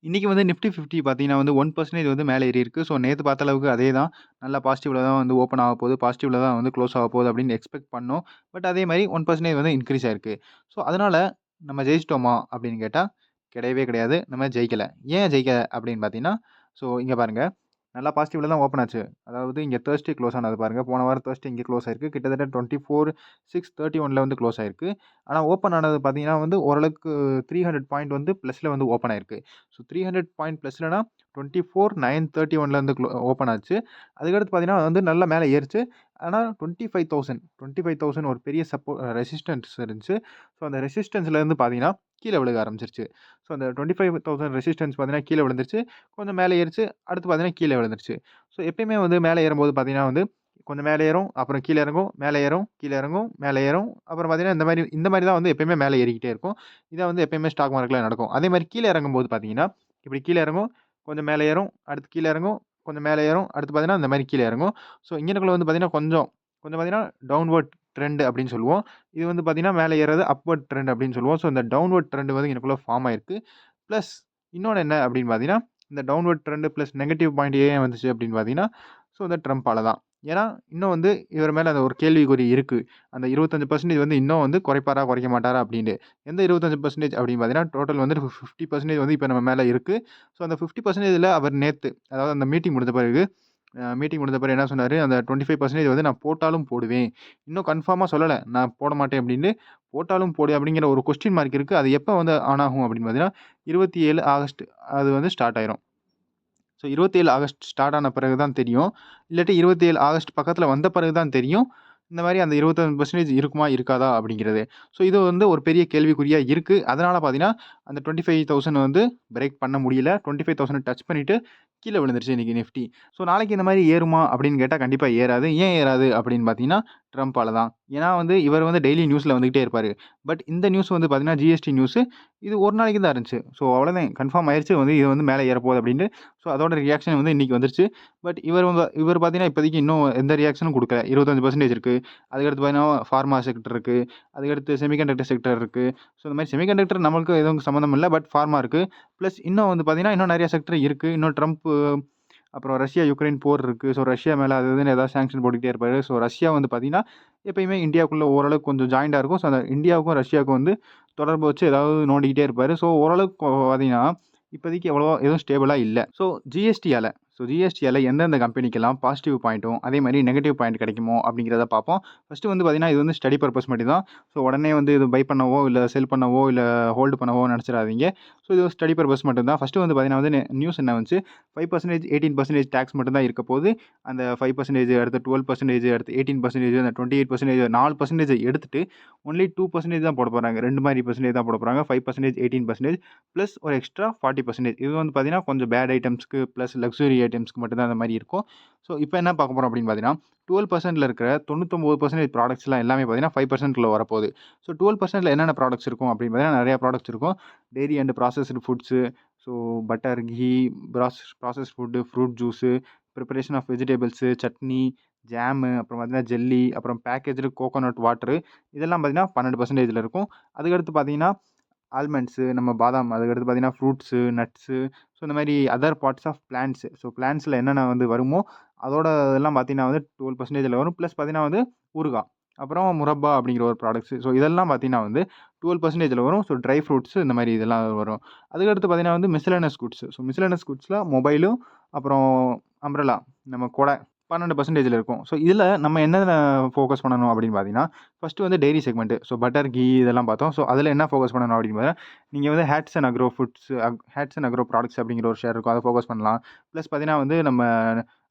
இன்னைக்கு வந்து நிஃப்டி 50 பார்த்தீங்கன்னா வந்து 1% வந்து மேலே ஏறியிருக்கு. ஸோ நேத்து பார்த்த அளவுக்கு அதே தான். நல்லா பாசிட்டிவ்ல தான் வந்து ஓப்பன் ஆகப்போகுது. பாசிட்டிவ்ல தான் வந்து க்ளோஸ் ஆகப்போகுது அப்படின்னு எக்ஸ்பெக்ட் பண்ணோம். பட் அதே மாரி 1% வந்து இன்கிரீஸ் ஆயிருக்கு. ஸோ அதனால நம்ம ஜெயிச்சிட்டோமா அப்படின்னு கேட்டா, கிடையவே கிடையாது. நம்ம ஜெயிக்கல. ஏன் ஜெயிக்கல அப்படின்னு பார்த்தீங்கன்னா, ஸோ இங்க பாருங்க. நல்லா பாசிட்டிவ்ல தான் ஓப்பன் ஆச்சு. அதாவது இங்க தர்ஸ்டே க்ளோஸ் ஆனது பாருங்க. போன வாரம் தர்ஸ்டே இங்க க்ளோஸ் ஆயிருக்கு. கிட்டத்தட்ட 24,631ல வந்து க்ளோஸ் ஆயிருக்கு. ஆனா ஓப்பன் ஆனது பார்த்தீங்கன்னா வந்து ஓரளவுக்கு 300 பாயிண்ட் வந்து பிளஸ்ல வந்து ஓப்பன் ஆயிருக்கு. ஸோ 300 பாயிண்ட் பிளஸ்லனா 24,931ல வந்து ஓப்பன் ஆச்சு. அதுக்கடுத்து பார்த்தீங்கன்னா வந்து நல்லா மேல ஏறுச்சு. ஆனா 25,000 ஒரு பெரிய ரெசிஸ்டன்ஸ் இருந்துச்சு. ஸோ அந்த ரெசிஸ்டன்ஸ்ல இருந்து பார்த்தீங்கன்னா, கீழ விழுக ஆரம்பிச்சுருச்சு. ஸோ அந்த 25,000 ரெசிஸ்டன்ஸ் பார்த்தீங்கன்னா கீழ விழுந்துருச்சு. கொஞ்சம் மேல ஏறுச்சு. அடுத்து பார்த்தீங்கன்னா கீழ விழுந்துருச்சு. ஸோ எப்பயுமே வந்து மேல ஏறும்போது பார்த்தீங்கன்னா வந்து, கொஞ்சம் மேல ஏறும், அப்புறம் கீழ இறங்கும், மேல ஏறும், கீழ இறங்கும், மேல ஏறும். அப்புறம் பார்த்தீங்கன்னா இந்த மாரி தான் வந்து எப்பயுமே மேல ஏறிக்கிட்டே இருக்கும். இதான் வந்து எப்பயுமே ஸ்டாக் மார்க்கெட்ல நடக்கும். அதே மாரி கீழ இறங்கும்போது பார்த்தீங்கன்னா, இப்படி கீழ இறங்கும், கொஞ்சம் மேல ஏறும், அடுத்து கீழ இறங்கும், கொஞ்சம் மேல ஏறும், அடுத்து பார்த்தீங்கன்னா இந்த மாரி கீழ இறங்கும். ஸோ இங்கனக்குள்ள வந்து பார்த்தீங்கன்னா கொஞ்சம் கொஞ்சம் பார்த்தீங்கன்னா டவுன்வர்ட் ட்ரெண்ட் அப்படின்னு சொல்லுவோம். இது வந்து பார்த்தீங்கன்னா மேல ஏறுறது அப்வர்ட் ட்ரெண்ட் அப்படின்னு சொல்லுவோம். ஸோ இந்த டவுன்வர்ட் ட்ரெண்ட் வந்து எனக்குள்ள ஃபார்ம் ஆயிருக்கு. பிளஸ் இன்னொன்னு என்ன அப்படின்னு பார்த்தீங்கன்னா, இந்த downward trend plus negative point ஏன் வந்துச்சு அப்படின்னு பார்த்தீங்கன்னா, ஸோ இந்த ட்ரம்ப்பால தான். ஏன்னா, இன்னும் வந்து இவர் மேல அந்த ஒரு கேள்விக்குறி இருக்கு. அந்த 25% வந்து இன்னும் வந்து குறைப்பாரா, குறைக்க மாட்டாரா அப்படின்னு. எந்த 25% அப்படின்னு பார்த்தீங்கன்னா, டோட்டல் வந்து 50% வந்து இப்ப நம்ம மேல இருக்கு. ஸோ அந்த 50%ல அவர் நேத்து, அதாவது அந்த மீட்டிங் முடிஞ்ச பிறகு என்ன சொன்னாரு, அந்த 25% வந்து நான் போட்டாலும் போடுவேன். இன்னும் கன்ஃபார்மா சொல்லல. நான் போட மாட்டேன் அப்படின்னு. போட்டாலும் போடு அப்படிங்கிற ஒரு கொஸ்டின் மார்க் இருக்கு. அது எப்ப வந்து ஆன் ஆகும் அப்படின்னு பார்த்தீங்கன்னா, 27 ஆகஸ்ட் அது வந்து ஸ்டார்ட் ஆயிரும். ஸோ 27 ஆகஸ்ட் ஸ்டார்ட் ஆன பிறகு தான் தெரியும். இல்லாட்டி 27 ஆகஸ்ட் பக்கத்துல வந்த பிறகு தான் தெரியும். இந்த மாரி அந்த 25% இருக்குமா? இருக்காதா? அப்படிங்கிறது. ஸோ இது வந்து ஒரு பெரிய கேள்விக்குறியா இருக்கு. அதனால பார்த்தீங்கன்னா, அந்த 25,000 வந்து பிரேக் பண்ண முடியல. 25,000 டச் பண்ணிட்டு கீழ விழுந்துருச்சு இன்னைக்கு நிஃப்டி. ஸோ நாளைக்கு இந்த மாரி ஏறுமா? அப்படின்னு கேட்டா கண்டிப்பா ஏறாது. ஏன் ஏறாது? அப்படின்னு பார்த்தீங்கன்னா, ட்ரம்ப்பால தான். ஏன்னா வந்து இவர் வந்து டெய்லி நியூஸ்ல வந்துகிட்டே இருப்பாரு. பட் இந்த நியூஸ் வந்து பார்த்தீங்கன்னா, ஜிஎஸ்டி நியூஸு இது ஒரு நாளைக்கு தான் இருந்துச்சு. ஸோ அவ்வளோதான் கன்ஃபார்ம் ஆயிருச்சு வந்து இது வந்து மேல ஏறப்போகுது அப்படின்னு. ஸோ அதோட ரியாக்ஷன் வந்து இன்னைக்கு வந்துருச்சு. பட் இவர் பார்த்தீங்கன்னா, இப்போதைக்கு இன்னும் எந்த ரியாக்ஷனும் குடுக்கல. 25% இருக்கு. அதுக்கடுத்து பார்த்தீங்கன்னா, ஃபார்மா செக்டர் இருக்கு. அதுக்கடுத்து செமிகண்டக்டர் செக்டர் இருக்கு. ஸோ இந்த மாரி செமிகண்டக்டர் நம்மளுக்கு எதுவும் சம்மந்தம் இல்ல. பட் ஃபார்மா இருக்கு. பிளஸ் இன்னும் வந்து பார்த்தீங்கன்னா, இன்னும் நெறைய செக்டர் இருக்கு. இன்னும் ட்ரம்ப் அப்புறம் ரஷ்யா, யுக்ரைன் போர் இருக்கு. ஸோ ரஷ்யா மேல அது இதுன்னு ஏதாவது சாங்ஷன் போட்டுக்கிட்டே இருப்பாரு. ஸோ ரஷ்யா வந்து பார்த்தீங்கன்னா, எப்பயுமே இந்தியாக்குள்ள ஓரளவுக்கு கொஞ்சம் ஜாயிண்டா இருக்கும். ஸோ அந்த இந்தியாவுக்கும், ரஷ்யாவுக்கும் வந்து தொடர்பு வச்சு ஏதாவது நோண்டிக்கிட்டே இருப்பாரு. ஸோ ஓரளவுக்கு பார்த்தீங்கன்னா, இப்போதைக்கு எதுவும் ஸ்டேபிளா இல்ல. ஜிஎஸ்டியால எந்தெந்த கம்பெனிக்கெல்லாம் பாசிட்டிவ் பாயிண்ட்டும், அதே மாரி நெகட்டிவ் பாயிண்ட் கிடைக்குமோ அப்படிங்கிறத பார்ப்போம். ஃபர்ஸ்ட்டு வந்து பார்த்தீங்கன்னா, இது வந்து ஸ்டடி பர்ப்பஸ் மட்டும் தான். ஸோ உடனே வந்து இது பை பண்ணவோ, இல்ல செல் பண்ணவோ, இல்ல ஹோல்டு பண்ணவோ நெனச்சிராதீங்க. ஸோ இது ஸ்டடி பர்ப்பஸ் மட்டும் தான். ஃபர்ஸ்ட்டு வந்து பார்த்தீங்கன்னா வந்து நியூஸ் என்ன வந்துச்சு, 5% 18% டாக்ஸ் மட்டும் தான் இருக்க போது. அந்த 5% அடுத்து 12% அடுத்து 18% அந்த 28% 4% எடுத்துட்டு ஒன்லி 2% தான் போட போறாங்க. 2 மாரி பெர்சன்டேஜ் தான் போட போறாங்க. 5% 18% பிளஸ் ஒரு எக்ஸ்ட்ரா 40%. இது வந்து பார்த்தீங்கன்னா, கொஞ்சம் பேட் ஐட்டம்ஸ்க்கு பிளஸ் லக்ஸுரி ஐட்டம்ஸ்க்கு மட்டும் தான் அந்த மாரி இருக்கும். ஸோ இப்போ என்ன பார்க்க போறோம் அப்படின்னு பார்த்தீங்கன்னா, 12%ல இருக்கிற 99% ப்ராடக்ட்ஸ்லாம் எல்லாமே பார்த்தீங்கன்னா, 5%க்குள்ள வரப்போகுது. ஸோ 12%ல என்னென்ன ப்ராடக்ட்ஸ் இருக்கும் அப்படின்னு பார்த்தீங்கன்னா, நெறைய ப்ராடக்ட்ஸ் இருக்கும். Dairy and processed foods, so butter, ghee, processed food, fruit juice, preparation of vegetables, chutney, jam, அப்புறம் பார்த்தீங்கன்னா ஜெல்லி, அப்புறம் பேக்கேஜ்டு கோகோனட் வாட்டரு இதெல்லாம் பார்த்தீங்கன்னா 12%ல இருக்கும். அதுக்கடுத்து பார்த்தீங்கன்னா, ஆல்மண்ட்ஸு, நம்ம பாதாம், அதுக்கடுத்து பார்த்தீங்கன்னா ஃப்ரூட்ஸு, நட்ஸு, ஸோ இந்த மாரி other parts of plants. So பிளான்ட்ஸ்ல என்னென்ன வந்து வருமோ, அதோட இதெல்லாம் பார்த்தீங்கன்னா வந்து 12%ல வரும். பிளஸ் பார்த்தீங்கன்னா வந்து ஊறுகாய், அப்புறம் முரப்பா அப்படிங்கிற ஒரு ப்ராடக்ட்ஸு. ஸோ இதெல்லாம் பார்த்தீங்கன்னா வந்து 12%ல வரும். ஸோ ட்ரை ஃப்ரூட்ஸு இந்த மாரி இதெல்லாம் வரும். அதுக்கடுத்து பார்த்தீங்கன்னா வந்து மிஸ்செலேனியஸ் குட்ஸு. ஸோ மிஸ்செலேனியஸ் குட்ஸ்ல மொபைலும், அப்புறம் அம்ப்ரெல்லா, நம்ம கொடை 12%ல இருக்கும். ஸோ இதில நம்ம என்னென்ன ஃபோக்கஸ் பண்ணணும் அப்படின்னு பார்த்தீங்கன்னா, ஃபர்ஸ்ட்டு வந்து dairy segment. So butter, ghee இதெல்லாம் பார்த்தோம். ஸோ அதில என்ன ஃபோக்கஸ் பண்ணணும் அப்படின்னு பார்த்தீங்கன்னா, நீங்க வந்து hats and agro foods hats and agro products அப்படிங்கிற ஒரு ஷேர் இருக்கும். அத ஃபோக்கஸ் பண்ணலாம். பிளஸ் பார்த்தீங்கன்னா வந்து நம்ம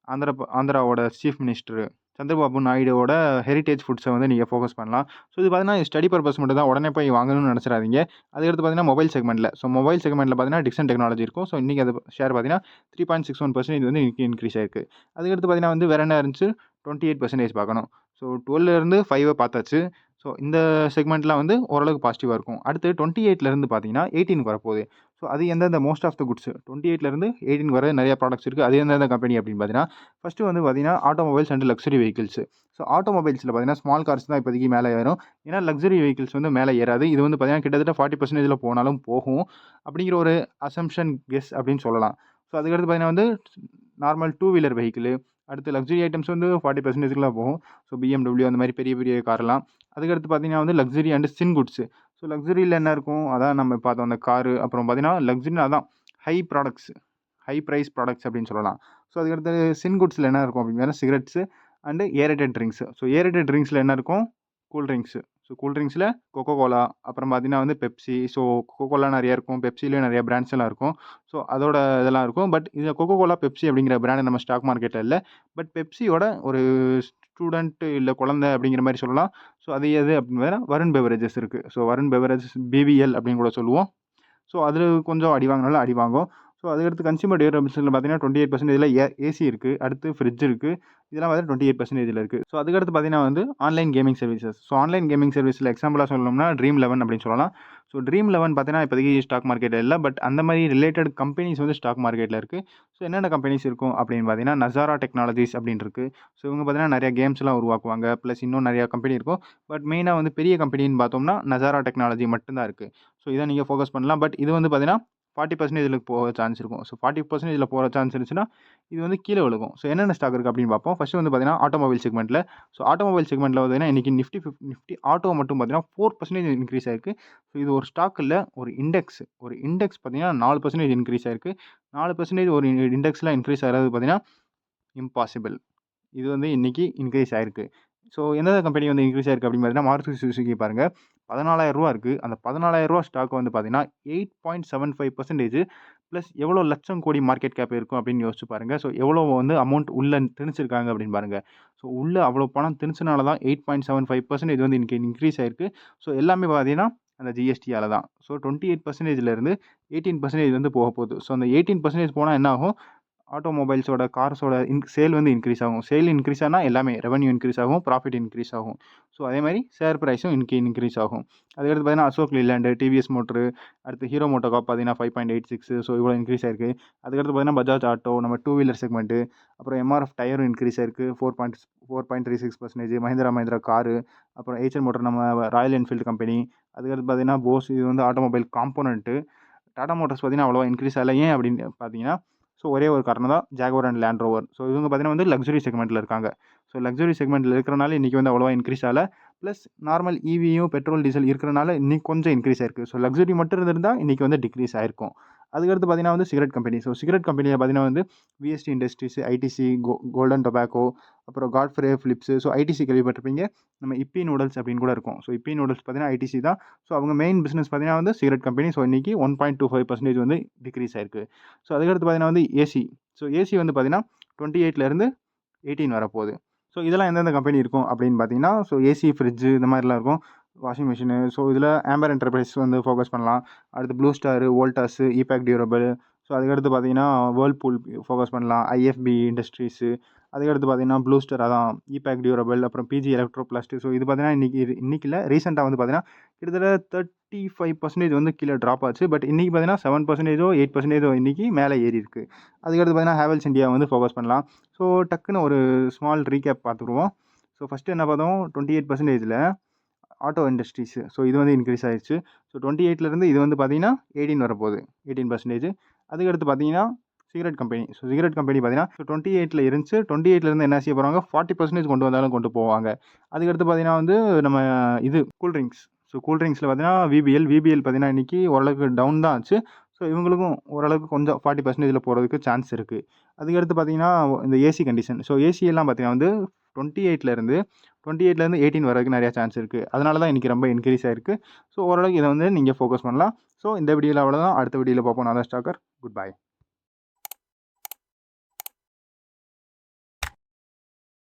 ஆந்திராவோட சீஃப் மினிஸ்டர் சந்திரபாபு நாயுடுவோட ஹெரிடேஜ் ஃபுட்ஸ வந்து நீங்க ஃபோக்கஸ் பண்ணலாம். ஸோ இது பார்த்தீங்கன்னா, ஸ்டடி பர்ப்பஸ் மட்டும் தான். உடனே போய் வாங்கணும்னு நெனச்சிராதீங்க. அதுக்கடுத்து பார்த்தீங்கன்னா, மொபைல் செக்மெண்ட்ல. ஸோ மொபைல் செக்மெண்ட்ல பார்த்தீங்கன்னா, டிக்சன் டெக்னாலஜி இருக்கும். ஸோ இன்னைக்கு அது ஷேர் பார்த்தீங்கன்னா, 3.61% வந்து இன்னைக்கு இன்கிரீஸ் ஆயிருக்கு. அதுக்கடுத்து பார்த்தீங்கன்னா வந்து வேற என்ன இருந்துச்சு, 28% பார்க்கணும். ஸோ 12ல இருந்து 5 பார்த்தாச்சு. ஸோ ஸோ இந்த செக்மெண்ட்லாம் வந்து ஓரளவுக்கு பாசிட்டிவாக இருக்கும். அடுத்து 28லேருந்து பார்த்தீங்கன்னா 18 வரப்போகுது. ஸோ அது எந்தெந்த மோஸ்ட் ஆஃப் த குட்ஸ் 28லேருந்து 18 வர நிறைய ப்ராடக்ட்ஸ் இருக்குது. அது எந்தெந்த கம்பெனி அப்படின்னு பார்த்தீங்கன்னா, ஃபஸ்ட்டு வந்து பார்த்தீங்கன்னா automobiles and luxury vehicles. So ஆட்டோமொபைல்ஸில் பார்த்தீங்கன்னா ஸ்மால் கார்ஸ் தான் இப்போதைக்கு மேலே ஏறும். ஏன்னா லக்ஸரி வெஹிக்கிள்ஸ் வந்து மேலே ஏறாது. இது வந்து பார்த்தீங்கன்னா கிட்டத்தட்ட 40% போனாலும் போகும். அப்படிங்கிற ஒரு அசம்ப்ஷன் கெஸ் அப்படின்னு சொல்லலாம். ஸோ அதுக்கடுத்து பார்த்தீங்கன்னா வந்து நார்மல் டூ வீலர் வெஹிக்கிள், அடுத்து லக்ஸரி ஐட்டம்ஸ் வந்து 40%க்குலாம் போகும். ஸோ BMW அந்த மாதிரி பெரிய பெரிய கார்லாம். அதுக்கடுத்து பார்த்தீங்கன்னா வந்து luxury and sin goods. So லக்ஸரியில் என்ன இருக்கும்? அதான் நம்ம பார்த்தோம் அந்த காரு. அப்புறம் பார்த்தீங்கன்னா லக்ஸரினா அதான் high products, high price products அப்படின்னு சொல்லலாம். ஸோ அதுக்கடுத்து சின் குட்ஸில் என்ன இருக்கும் அப்படின்னா cigarettes and aerated drinks. So aerated ட்ரிங்க்ஸில் என்ன இருக்கும்? Cool drinks. ஸோ கூல் ட்ரிங்க்ஸில் கொக்கோ கோலா, அப்புறம் பார்த்தீங்கன்னா வந்து பெப்சி. ஸோ கொக்கோ கோலா நிறையா இருக்கும். பெப்சிலேயும் நிறைய பிராண்ட்ஸ் எல்லாம் இருக்கும். ஸோ அதோட இதெல்லாம் இருக்கும். பட் இந்த கொக்கோ கோலா, பெப்சி அப்படிங்கிற பிராண்ட் நம்ம ஸ்டாக் மார்க்கெட்டில் இல்ல. பட் பெப்சியோட ஒரு ஸ்டூடெண்ட் இல்ல குழந்தை அப்படிங்கிற மாரி சொல்லலாம். ஸோ அது எது அப்படின்னு பார்த்தீங்கன்னா வருண் பெவரேஜஸ் இருக்கு. ஸோ வருண் பெவரேஜஸ் BBL அப்படின்னு கூட சொல்லுவோம். ஸோ அதில் கொஞ்சம் அடி வாங்கினாலும் அடி வாங்கும். ஸோ அதுக்கடுத்து கன்சியூமர் டியூரபிள்ஸில் பார்த்தீங்கன்னா 28% ஏசி இருக்குது. அடுத்து ஃப்ரிட்ஜ் இருக்குது. இதெல்லாம் பார்த்தீங்கன்னா 28% இருக்குது. ஸோ அதுக்கடுத்து பார்த்தீங்கன்னா வந்து online gaming services. So online gaming சர்வீஸில் எக்ஸாம்பிளாக சொல்லணும்னா ட்ரீம் லெவன் அப்படின்னு சொல்லலாம். ஸோ ட்ரீம் லெவன் பார்த்தீங்கன்னா இப்போதைக்கு ஸ்டாக் மார்க்கெட்டில் இல்லை. பட் அந்த மாதிரி ரிலேட்டட் கம்பெனிஸ் வந்து ஸ்டாக் மார்க்கெட்டில் இருக்குது. ஸோ என்னென்ன கம்பெனிஸ் இருக்கும் அப்படின்னு பார்த்தீங்கன்னா நசாரா டெக்னாலஜிஸ் அப்படின்னு இருக்குது. ஸோ இவங்க பார்த்தீங்கன்னா நிறைய கேம்ஸ்லாம் உருவாக்குவாங்க. ப்ளஸ் இன்னும் நிறையா கம்பெனி இருக்கும். பட் மெயினாக வந்து பெரிய கம்பெனின்னு பார்த்தோம்னா நசாரா டெக்னாலஜி மட்டும்தான் இருக்குது. ஸோ இதை நீங்கள் ஃபோக்கஸ் பண்ணலாம். பட் இது வந்து பார்த்தீங்கன்னா 40% போக சான்ஸ் இருக்கும். ஸோ 40% போகிற சான்ஸ் இருந்துச்சுன்னா இது வந்து கீழே விழுகும். ஸோ என்னென்ன ஸ்டாக் இருக்குது அப்படின்னு பார்ப்போம். ஃபஸ்ட்டு வந்து பார்த்தீங்கன்னா ஆட்டோமொபைல் செக்மெண்ட்டில். ஸோ ஆட்டோமொபைல் செக்மெண்ட்டில் பார்த்தீங்கன்னா இன்றைக்கி நிஃப்டி ஆட்டோ மட்டும் பார்த்தீங்கன்னா 4% இன்க்ரீஸ் ஆயிருக்கு. ஸோ இது ஒரு ஸ்டாக் இல்லை, ஒரு இண்டெக்ஸ். ஒரு இண்டெக்ஸ் பார்த்தீங்கன்னா 4% இன்க்ரீஸ் ஆயிருக்கு. 4% ஒரு இண்டெக்ஸில் இன்க்ரீஸ் ஆகிறது பார்த்தீங்கன்னா இம்பாசிபிள். இது வந்து இன்றைக்கி இன்க்ரீஸ் ஆயிருக்கு. ஸோ எந்தெந்த கம்பெனி வந்து இன்க்ரீஸ் ஆயிருக்கு அப்படின்னு பார்த்தீங்கன்னா மாருதி சுசுகி பாருங்கள், ரூ. 14,000 இருக்குது. அந்த ரூ. 14,000 ஸ்டாக் வந்து பார்த்தீங்கன்னா 8.75% ப்ளஸ் எவ்வளோ லட்சம் கோடி மார்க்கெட் கேப் இருக்கும் அப்படின்னு யோசிச்சு பாருங்கள். ஸோ எவ்வளோ வந்து அமௌண்ட் உள்ளே திணிச்சிருக்காங்க அப்படின்னு பாருங்கள். ஸோ உள்ளே அவ்வளோ பணம் திணிச்சனால தான் 8.75% வந்து இன்றைக்கி இன்க்ரீஸ் ஆயிருக்கு. ஸோ எல்லாமே பார்த்தீங்கன்னா அந்த ஜிஎஸ்டியால் தான். ஸோ 28%லேருந்து 18% வந்து போக போகுது. ஸோ அந்த 18% போனால் என்ன ஆகும்? ஆட்டோமொபைல்ஸோட கார்ஸோட சேல் வந்து இன்க்ரீஸ் ஆகும். சேல் இன்க்ரீஸ் ஆனால் எல்லாமே ரெவென்யூ இன்க்ரீஸ் ஆகும், ப்ராஃபிட் இன்க்ரீஸ் ஆகும். ஸோ அதே மாதிரி ஷேர் ப்ரைஸும் இன்க்ரீஸ் ஆகும். அதுக்கடுத்து பார்த்தீங்கன்னா அசோக் லேலண்ட், டிவிஎஸ் மோட்டரு, அடுத்து ஹீரோ மோட்டோகார்ப் பார்த்தீங்கன்னா 5.86. ஸோ இவ்வளோ இன்க்ரீஸ் ஆயிருக்கு. அதுக்கடுத்து பார்த்தீங்கன்னா பஜாஜ் ஆட்டோ, நம்ம டூ வீலர் செக்மெண்ட்டு, அப்புறம் எம்ஆர்எஃப் டயரும் இன்க்ரீஸ் ஆயிருக்கு 4.36%. மஹிந்திரா காரு, அப்புறம் ஏச்சர் மோட்டர் நம்ம ராயல் என்ஃபீல்டு கம்பெனி, அதுக்கடுத்து பார்த்தீங்கன்னா போஸ், இது வந்து ஆட்டோமொபைல் காம்போனன்ட்டு. டாடா மோட்டர்ஸ் பார்த்தீங்கன்னா அவ்வளோவா இன்க்ரீஸ் ஆகல. ஏன் அப்படின்னு பார்த்தீங்கன்னா ஸோ ஒரே ஒரு காரணம் தான் Jaguar and land rover. So இவங்க பார்த்தீங்கன்னா வந்து லக்ஸரி செக்மெண்ட்டில் இருக்காங்க. ஸோ லக்ஸரி செக்மெண்ட்டில் இருக்கிறனால இன்றைக்கி வந்து அவ்வளோவா இன்க்ரீஸ் ஆகல. ப்ளஸ் நார்மல் EVயும் பெட்ரோல் டீசல் இருக்கிறனால இன்னைக்கு கொஞ்சம் இன்க்ரீஸ் ஆயிருக்கு. ஸோ லக்ஸரி மட்டும் இருந்திருந்தால் இன்றைக்கி வந்து டிக்ரீஸ் ஆயிருக்கும். அதுக்கடுத்து பார்த்தீங்கன்னா வந்து சிகரெட் கம்பெனி. ஸோ சிகரெட் கம்பெனியில் பார்த்தீங்கன்னா வந்து VST industries, ITC, golden tobacco, அப்புறம் காட்ஃப்ரே ஃபிலிப்ஸு. ஸோ ஐடிசி கேள்விப்பட்டிருப்பீங்க. நம்ம இப்பி நூடல்ஸ் அப்படின்னு கூட இருக்கும். ஸோ இப்பி நூடல்ஸ் பார்த்தீங்கன்னா ஐடிசி தான். ஸோ அவங்க மெயின் பிஸ்னஸ் பார்த்தீங்கன்னா வந்து சிகரெட் கம்பெனி. ஸோ இன்றைக்கி 1.25% வந்து டிக்ரீஸ் ஆயிருக்கு. ஸோ அதுக்கடுத்து பார்த்தீங்கன்னா வந்து ஏசி. ஸோ ஏசி வந்து பார்த்தீங்கன்னா 28லேருந்து 18 வரப்போகுது. ஸோ இதெல்லாம் எந்தெந்த கம்பெனி இருக்கும் அப்படின்னு பார்த்தீங்கன்னா ஸோ ஏசி, ஃப்ரிட்ஜு இந்த மாதிரிலாம் இருக்கும். Washing machine. ஸோ இதில் ஆம்பர் என்டர்பிரைஸ் வந்து ஃபோக்கஸ் பண்ணலாம். அடுத்து blue star, Voltas, இபேக் durable. So அதுக்கடுத்து பார்த்தீங்கன்னா வேர்ல்பூல் ஃபோக்கஸ் பண்ணலாம். IFB industries. அதுக்கடுத்து பார்த்தீங்கன்னா ப்ளூ ஸ்டார், அதான் இபேக் டியூரபிள், அப்புறம் PG எலக்ட்ரோபிளாஸ்ட். ஸோ இது பார்த்தீங்கன்னா இன்றைக்கி இல்லை, ரீசெண்டாக வந்து பார்த்தீங்கன்னா கிட்டத்தட்ட 35% வந்து கீழே ட்ராப் ஆச்சு. பட் இன்றைக்கி பார்த்தீங்கன்னா 7%ஓ 8%ஓ இன்றைக்கி மேலே ஏறி இருக்குது. அதுக்கடுத்து பார்த்தீங்கன்னா ஹேவல்ஸ் இந்தியா வந்து ஃபோக்கஸ் பண்ணலாம். ஸோ டக்குன்னு ஒரு ஸ்மால் ரீகேப் பார்த்துருவோம். ஸோ ஃபஸ்ட்டு என்ன பார்த்தோம்? 28%ல் ஆட்டோ இண்டஸ்ட்ரீஸு. ஸோ இது வந்து இன்க்ரீஸ் ஆயிடுச்சு. ஸோ 28லேருந்து இது வந்து பார்த்தீங்கன்னா 18 வரப்போகுது, 18%. அதுக்கடுத்து பார்த்தீங்கன்னா cigarette company. So cigarette company பார்த்தீங்கன்னா 28ல் இருந்துச்சு. 28லேருந்து என்ன செய்ய போகிறாங்க? 40% கொண்டு வந்தாலும் கொண்டு போவாங்க. அதுக்கடுத்து பார்த்தீங்கன்னா வந்து நம்ம இது கூல்ட்ரிங்க்ஸ். ஸோ கூல்ட்ரிங்க்ஸில் பார்த்தீங்கன்னா VBL பார்த்தீங்கன்னா இன்றைக்கி ஓரளவுக்கு டவுன் தான் ஆச்சு. ஸோ இவங்களுக்கும் ஓரளவுக்கு கொஞ்சம் 40% போகிறதுக்கு சான்ஸ் இருக்குது. அதுக்கடுத்து பார்த்தீங்கன்னா இந்த ஏசி கண்டிஷன். ஸோ ஏசியெல்லாம் பார்த்தீங்கன்னா வந்து 28லேருந்து 18 வரைக்கும் நிறையா சான்ஸ் இருக்குது. அதனால தான் இன்றைக்கி ரொம்ப இன்க்ரீஸ் ஆயிருக்கு. ஸோ ஓரளவுக்கு இதை வந்து நீங்கள் ஃபோக்கஸ் பண்ணலாம். ஸோ இந்த வீடியோவில் அவ்வளோதான். அடுத்த வீடியோவில் பார்ப்போம். நான் தான் ஸ்டாக்கர். Good bye.